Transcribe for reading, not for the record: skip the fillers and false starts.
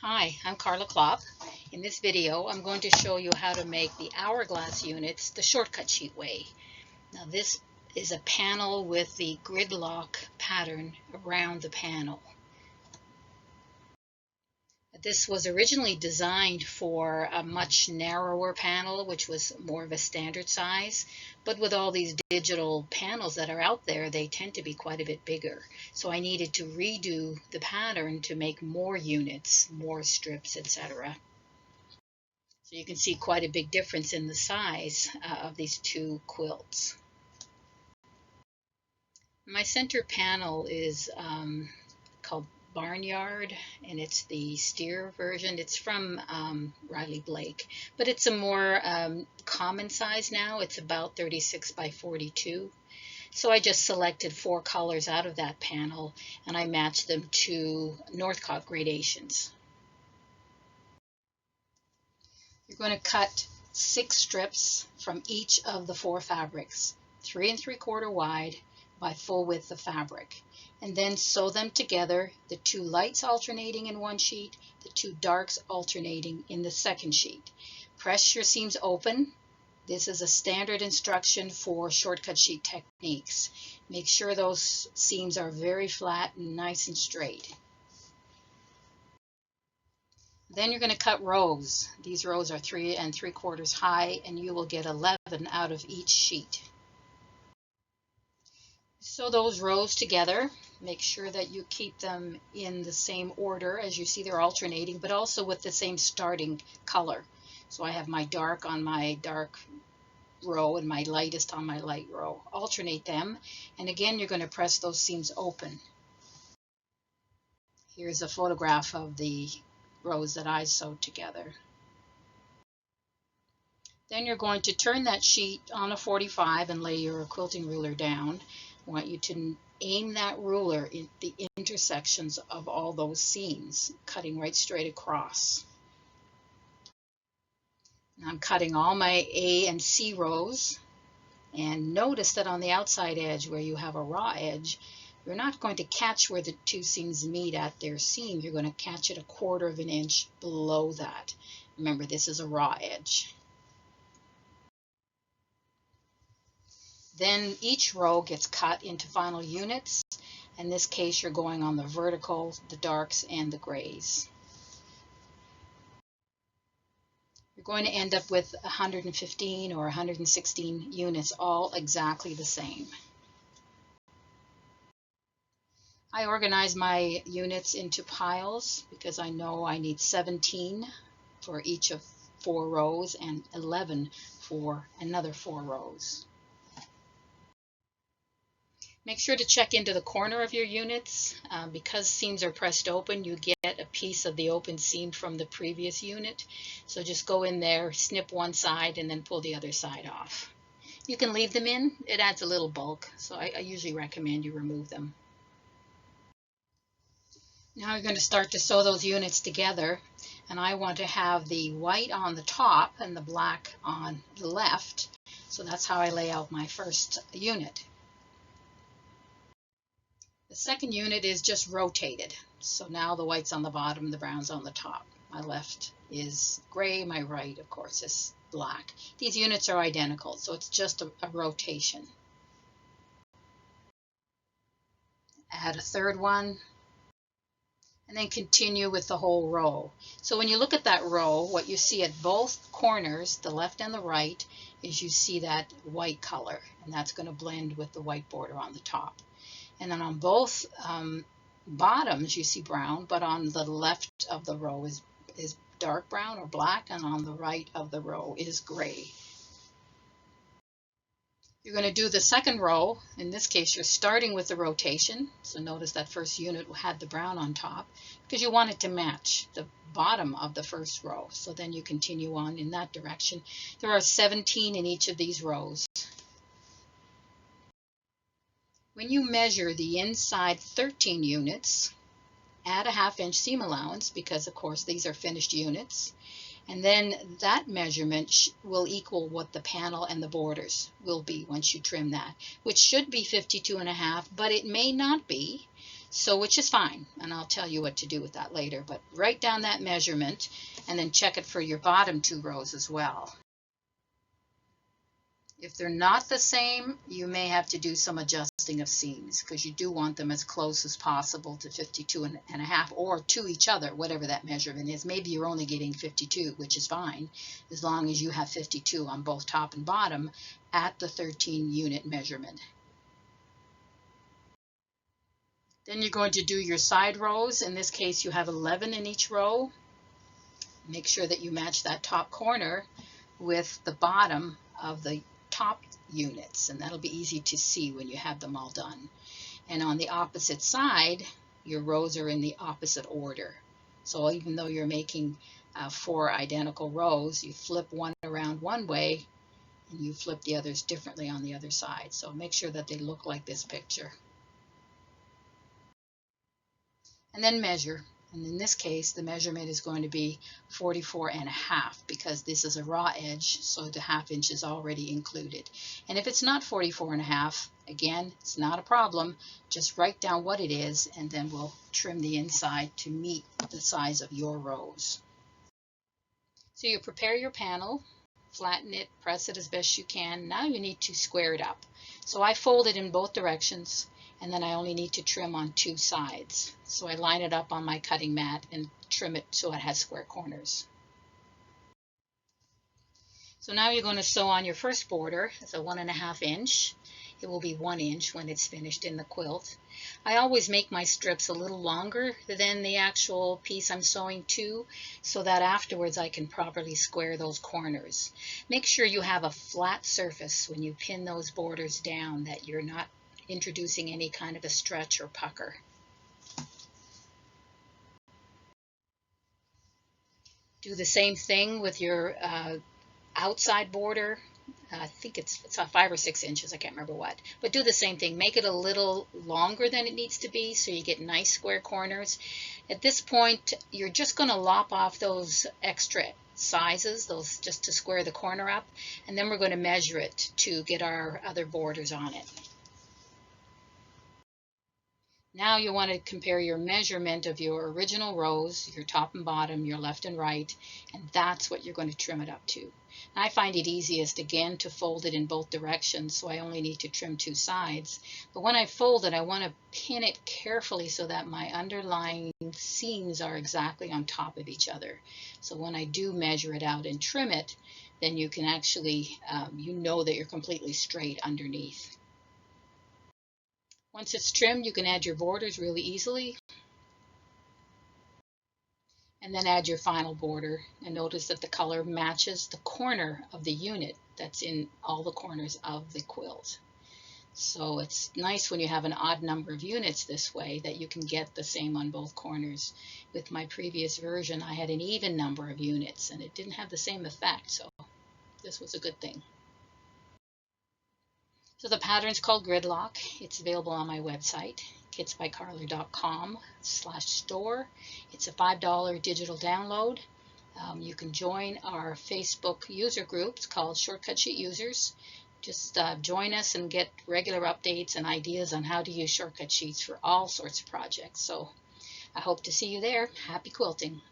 Hi, I'm Carla Klopp. In this video, I'm going to show you how to make the hourglass units the shortcut sheet way. Now this is a panel with the gridlock pattern around the panel. This was originally designed for a much narrower panel, which was more of a standard size, but with all these digital panels that are out there, they tend to be quite a bit bigger. So I needed to redo the pattern to make more units, more strips, etc. So you can see quite a big difference in the size of these two quilts. My center panel is called Barnyard, and it's the steer version. It's from Riley Blake, but it's a more common size now. It's about 36 by 42. So I just selected 4 colors out of that panel, and I matched them to Northcott gradations. You're going to cut 6 strips from each of the 4 fabrics, 3 3/4 wide by full width of fabric, and then sew them together, the 2 lights alternating in one sheet, the 2 darks alternating in the second sheet. Press your seams open. This is a standard instruction for shortcut sheet techniques. Make sure those seams are very flat and nice and straight. Then you're going to cut rows. These rows are 3 3/4 high, and you will get 11 out of each sheet. Sew those rows together. Make sure that you keep them in the same order. As you see, they're alternating, but also with the same starting color. So I have my dark on my dark row and my lightest on my light row. Alternate them, and again, you're going to press those seams open. Here's a photograph of the rows that I sewed together. Then you're going to turn that sheet on a 45 and lay your quilting ruler down. I want you to aim that ruler in the intersections of all those seams, cutting right straight across. Now I'm cutting all my A and C rows, and notice that on the outside edge where you have a raw edge, you're not going to catch where the 2 seams meet at their seam. You're going to catch it 1/4 of an inch below that. Remember, this is a raw edge. Then each row gets cut into final units. In this case, you're going on the vertical, the darks, and the grays. You're going to end up with 115 or 116 units, all exactly the same. I organize my units into piles because I know I need 17 for each of 4 rows and 11 for another 4 rows. Make sure to check into the corner of your units. Because seams are pressed open, you get a piece of the open seam from the previous unit. So just go in there, snip one side, and then pull the other side off. You can leave them in. It adds a little bulk, so I usually recommend you remove them. Now you're going to start to sew those units together, and I want to have the white on the top and the black on the left. So that's how I lay out my first unit. The second unit is just rotated. So now the white's on the bottom, the brown's on the top. My left is gray, my right, of course, is black. These units are identical, so it's just a rotation. Add a third one, and then continue with the whole row. So when you look at that row, what you see at both corners, the left and the right, is you see that white color, and that's going to blend with the white border on the top. And then on both bottoms you see brown, but on the left of the row is dark brown or black, and on the right of the row is gray. You're going to do the second row. In this case, you're starting with the rotation. So notice that first unit had the brown on top because you want it to match the bottom of the first row. So then you continue on in that direction. There are 17 in each of these rows. When you measure the inside 13 units, add a 1/2 inch seam allowance because, of course, these are finished units. And then that measurement will equal what the panel and the borders will be once you trim that, which should be 52.5, but it may not be. So, which is fine, and I'll tell you what to do with that later, but write down that measurement and then check it for your bottom 2 rows as well. If they're not the same, you may have to do some adjusting of seams because you do want them as close as possible to 52 and a half or to each other, whatever that measurement is. Maybe you're only getting 52, which is fine, as long as you have 52 on both top and bottom at the 13 unit measurement. Then you're going to do your side rows. In this case, you have 11 in each row. Make sure that you match that top corner with the bottom of the top units, and that'll be easy to see when you have them all done. And on the opposite side, your rows are in the opposite order. So even though you're making 4 identical rows, you flip one around one way and you flip the others differently on the other side. So make sure that they look like this picture. And then measure. And in this case, the measurement is going to be 44 and a half because this is a raw edge, so the ½ inch is already included. And if it's not 44 and a half, again, it's not a problem. Just write down what it is, and then we'll trim the inside to meet the size of your rows. So you prepare your panel, flatten it, press it as best you can. Now you need to square it up. So I fold it in both directions, and then I only need to trim on 2 sides. So I line it up on my cutting mat and trim it so it has square corners. So now you're going to sew on your first border. It's a 1½ inch. It will be 1 inch when it's finished in the quilt. I always make my strips a little longer than the actual piece I'm sewing to, so that afterwards I can properly square those corners. Make sure you have a flat surface when you pin those borders down, that you're not introducing any kind of a stretch or pucker. Do the same thing with your outside border. I think it's 5 or 6 inches, I can't remember what, but do the same thing. Make it a little longer than it needs to be so you get nice square corners. At this point, you're just going to lop off those extra sizes, those just to square the corner up, and then we're going to measure it to get our other borders on it. Now you want to compare your measurement of your original rows, your top and bottom, your left and right, and that's what you're going to trim it up to. And I find it easiest, again, to fold it in both directions, so I only need to trim 2 sides. But when I fold it, I want to pin it carefully so that my underlying seams are exactly on top of each other. So when I do measure it out and trim it, then you can actually, you know that you're completely straight underneath. Once it's trimmed, you can add your borders really easily. And then add your final border, and notice that the color matches the corner of the unit that's in all the corners of the quilt. So it's nice when you have an odd number of units this way that you can get the same on both corners. With my previous version, I had an even number of units and it didn't have the same effect, so this was a good thing. So the pattern's called Gridlock. It's available on my website, kitsbycarly.com/store. It's a $5 digital download. You can join our Facebook user group. It's called Shortcut Sheet Users. Just join us and get regular updates and ideas on how to use shortcut sheets for all sorts of projects. So I hope to see you there. Happy quilting.